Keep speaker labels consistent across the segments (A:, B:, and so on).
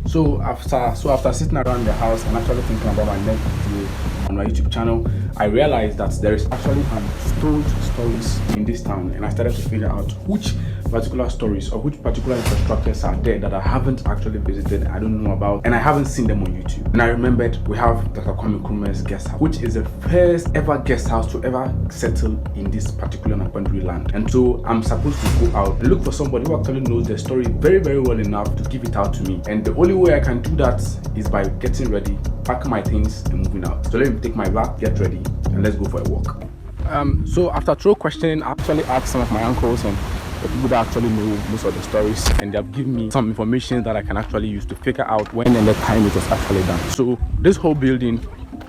A: So after sitting around the house and actually thinking about my next video on my YouTube channel, I realized that there is actually untold stories in this town, and I started to figure out which particular stories or which particular infrastructures are there that I haven't actually visited, I don't know about, and I haven't seen them on YouTube. And I remembered we have Dr. Kwame Nkrumah's guest house, which is the first ever guest house to ever settle in this particular Nakpanduri land. And so I'm supposed to go out and look for somebody who actually knows the story very, very well enough to give it out to me. And the only way I can do that is by getting ready, packing my things and moving out. So let me take my bag, get ready, and let's go for a walk. So after thorough questioning, I actually asked some of my uncles and the people that actually know most of the stories, and they have given me some information that I can actually use to figure out when and the time it was actually done. So this whole building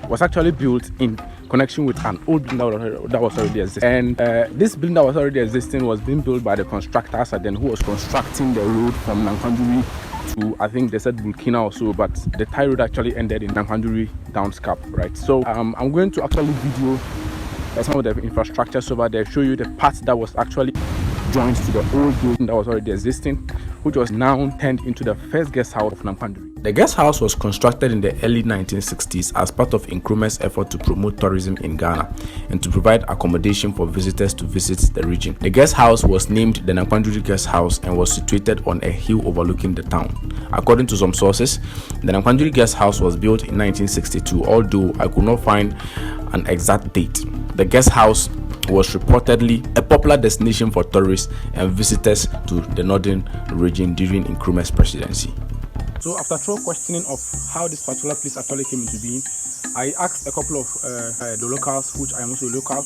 A: was actually built in connection with an old building that was already existing, and this building that was already existing was being built by the constructors and then who was constructing the road from Nakpanduri to, I think they said Burkina or so, but the tie road actually ended in Nakpanduri Downscap, right? So I'm going to actually video some of the infrastructures over there, show you the part that was actually joined to the old building that was already existing, which was now turned into the first guest house of Nakpanduri. The guest house was constructed in the early 1960s as part of Nkrumah's effort to promote tourism in Ghana and to provide accommodation for visitors to visit the region. The guest house was named the Nakpanduri Guest House and was situated on a hill overlooking the town. According to some sources, the Nakpanduri Guest House was built in 1962, although I could not find an exact date. The guest house was reportedly a popular destination for tourists and visitors to the northern region during Nkrumah's presidency. So after thorough questioning of how this particular place actually came into being, I asked a couple of the locals, which I am also local,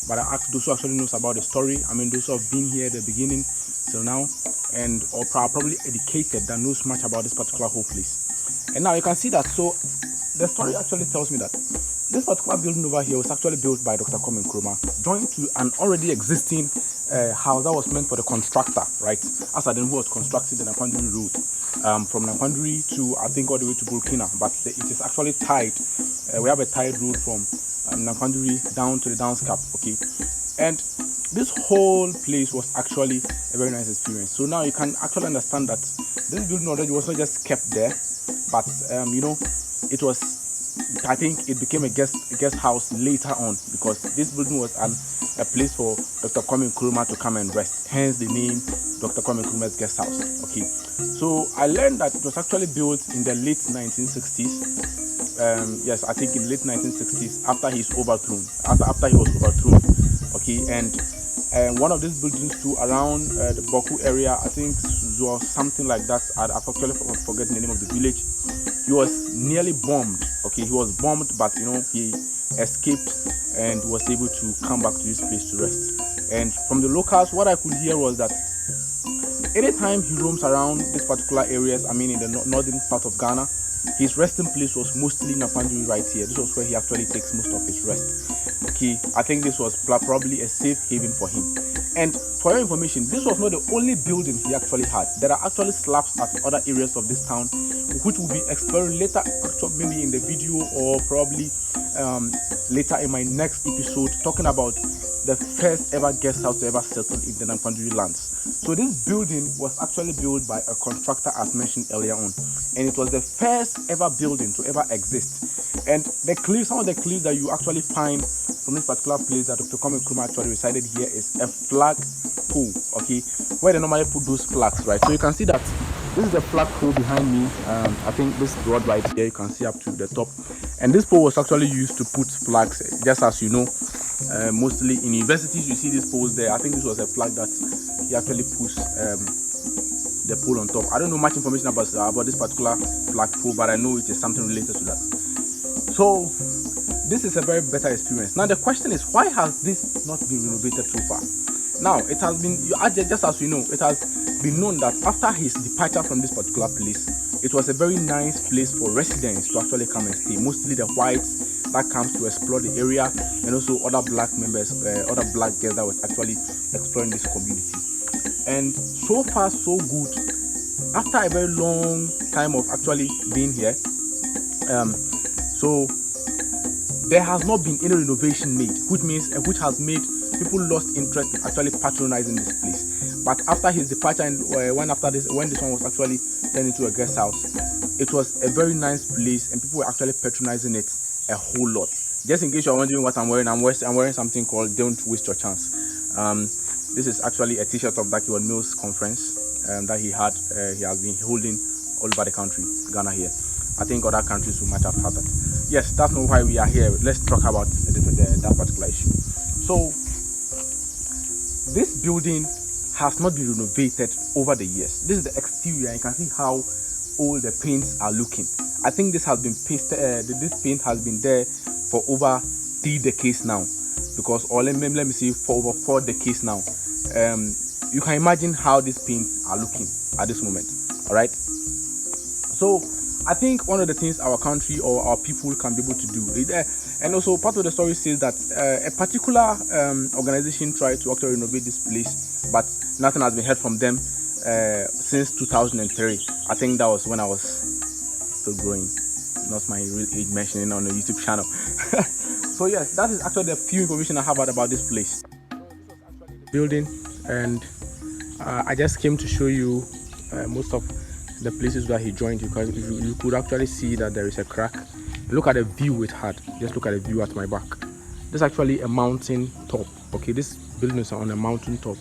A: but I asked those who actually knows about the story. I mean, those who have been here at the beginning till now, and or probably educated that knows much about this particular whole place. And now you can see that. So the story actually tells me that this particular building over here was actually built by Dr. Kwame Nkrumah, joined to an already existing house that was meant for the constructor, right? As I then who was constructing the Nakpanduri road from Nakpanduri to, I think, all the way to Burkina, but it is actually tied. We have a tied road from Nakpanduri down to the Downscap, okay? And this whole place was actually a very nice experience. So now you can actually understand that this building already was not just kept there, but it was, I think it became a guest house later on, because this building was a place for Dr. Kwame Nkrumah to come and rest, hence the name Dr. Kwame Nkrumah's guest house. Okay, so I learned that it was actually built in the late 1960s. Yes, I think in the late 1960s, after he was overthrown. Okay, and one of these buildings too around the Boku area, I think was something like that. I actually forget the name of the village. He was nearly bombed. Okay, he was bombed, but he escaped and was able to come back to this place to rest. And from the locals, what I could hear was that anytime he roams around these particular areas, I mean in the northern part of Ghana, his resting place was mostly Nakpanduri right here. This was where he actually takes most of his rest. Okay, I think this was probably a safe haven for him. And for your information, this was not the only building he actually had. There are actually slabs at other areas of this town, which will be explored later, maybe in the video or probably later in my next episode, talking about the first ever guest house to ever settled in the Nakpanduri lands. So this building was actually built by a constructor, as mentioned earlier on, and it was the first ever building to ever exist. And some of the cliffs that you actually find from this particular place that Dr. Kwame Nkrumah actually resided here is a flag pole, okay, where they normally put those flags, right? So you can see that this is the flag pole behind me. I think this rod right here, you can see up to the top. And this pole was actually used to put flags, just as you know, mostly in universities you see these poles there. I think this was a flag that he actually puts the pole on top. I don't know much information about this particular flag pole, but I know it is something related to that. So this is a very better experience. Now the question is, why has this not been renovated so far? Now it has been, just as you know, it has been known that after his departure from this particular place, it was a very nice place for residents to actually come and stay, mostly the whites that comes to explore the area, and also other black members, other black girls that was actually exploring this community. And so far so good. After a very long time of actually being here, so there has not been any renovation made, which has made people lost interest in actually patronizing this place. But after his departure, and when this one was actually turned into a guest house, it was a very nice place, and people were actually patronizing it a whole lot. Just in case you're wondering what I'm wearing something called "Don't Waste Your Chance." This is actually a T-shirt of Dakiwan Mills conference that he has been holding all over the country, Ghana here. I think other countries who might have had that. Yes, that's not why we are here. Let's talk about that particular issue. So, this building has not been renovated over the years. This is the exterior. You can see how old the paints are looking. I think this has been pasted. This paint has been there for over 3 decades now, because, or let me see, for over 4 decades now. You can imagine how these paints are looking at this moment. All right. So I think one of the things our country or our people can be able to do, and also part of the story says that a particular organization tried to actually renovate this place, but nothing has been heard from them since 2003. I think that was when I was still growing, not my real age mentioning on the YouTube channel. So yes, that is actually the few information I have about this place. Building, and I just came to show you most of the places where he joined, because you could actually see that there is a crack. Look at the view it had. Just look at the view at my back. This is actually a mountain top. Okay, this building is on a mountain top.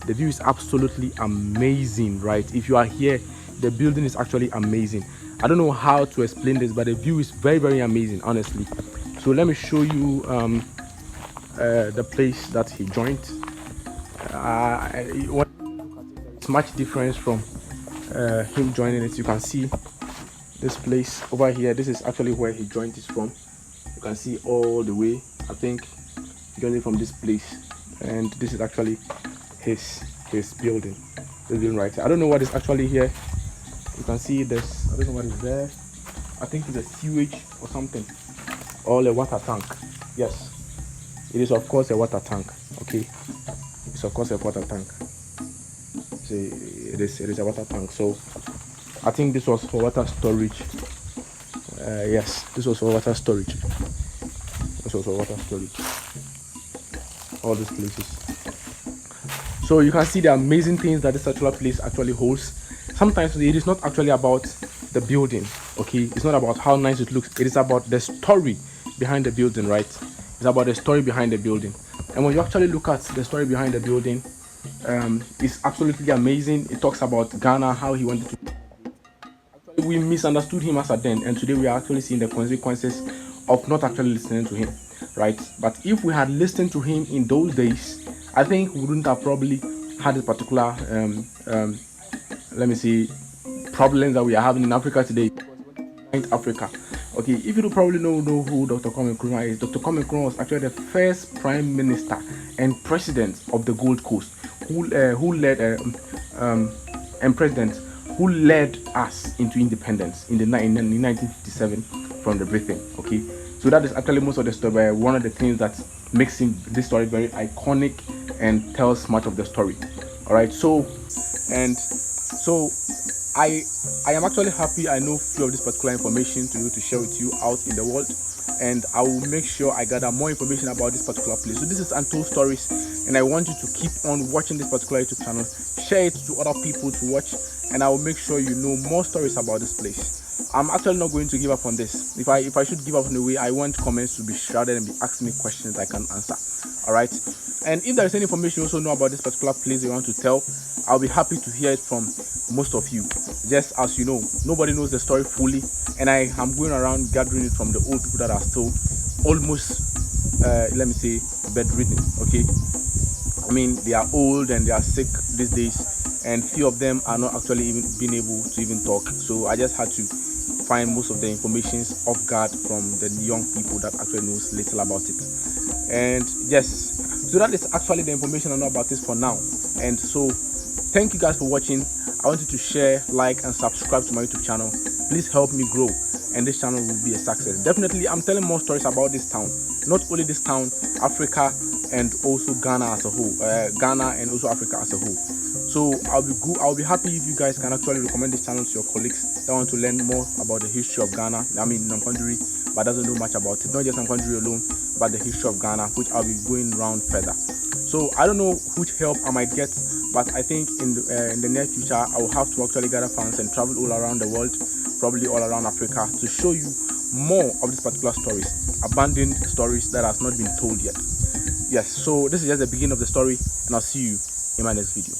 A: The view is absolutely amazing, right? If you are here, the building is actually amazing. I don't know how to explain this, but the view is very, very amazing, honestly. So let me show you the place that he joined. It's much difference from him joining it. You can see this place over here. This is actually where he joined this from. You can see all the way, I think, joining from this place, and this is actually his building. This building right here. I don't know what is actually here. You can see this. I don't know what is there. I think it's a sewage or something, or a water tank. Yes, it is of course a water tank. Okay, it's of course a water tank. It is a water tank. So I think this was for water storage. Yes, this was for water storage. This was for water storage. All these places. So you can see the amazing things that this particular place actually holds. Sometimes it is not actually about the building. Okay, it's not about how nice it looks. It is about the story behind the building, right? It's about the story behind the building. And when you actually look at the story behind the building, it's absolutely amazing. It talks about Ghana, how he wanted to. Actually, we misunderstood him as a then, and today we are actually seeing the consequences of not actually listening to him, right? But if we had listened to him in those days, I think we wouldn't have probably had this particular let me see, problems that we are having in Africa today. Africa. Okay, if you don't probably know who Dr. Kwame Nkrumah is, Dr. Kwame Nkrumah was actually the first prime minister and president of the Gold Coast, who led and president who led us into independence in 1957 from the Britain. Okay, so that is actually most of the story. One of the things that makes this story very iconic and tells much of the story. All right, so I am actually happy I know few of this particular information to share with you out in the world, and I will make sure I gather more information about this particular place. So this is Untold Stories, and I want you to keep on watching this particular YouTube channel, share it to other people to watch, and I will make sure you know more stories about this place. I'm actually not going to give up on this. If I should give up on the way, I want comments to be shrouded and be asking me questions I can answer. All right, and if there is any information you also know about this particular place you want to tell, I'll be happy to hear it from most of you. Just as you know, nobody knows the story fully, and I am going around gathering it from the old people that are still almost let me say bedridden. Okay, I mean, they are old and they are sick these days, and few of them are not actually even being able to even talk. So I just had to find most of the information off guard from the young people that actually knows little about it. And yes, so that is actually the information I know about this for now. And so thank you guys for watching. I want you to share, like, and subscribe to my YouTube channel. Please help me grow, and this channel will be a success. Definitely, I'm telling more stories about this town. Not only this town, Africa, and also Ghana as a whole. Ghana and also Africa as a whole. So I'll be happy if you guys can actually recommend this channel to your colleagues that want to learn more about the history of Ghana. I mean Nakpanduri, but doesn't know much about it. Not just Nakpanduri alone, but the history of Ghana, which I'll be going around further. So I don't know which help I might get, but I think in the near future I will have to actually gather funds and travel all around the world, probably all around Africa, to show you more of these particular stories, abandoned stories that has not been told yet. Yes, so this is just the beginning of the story, and I'll see you in my next video.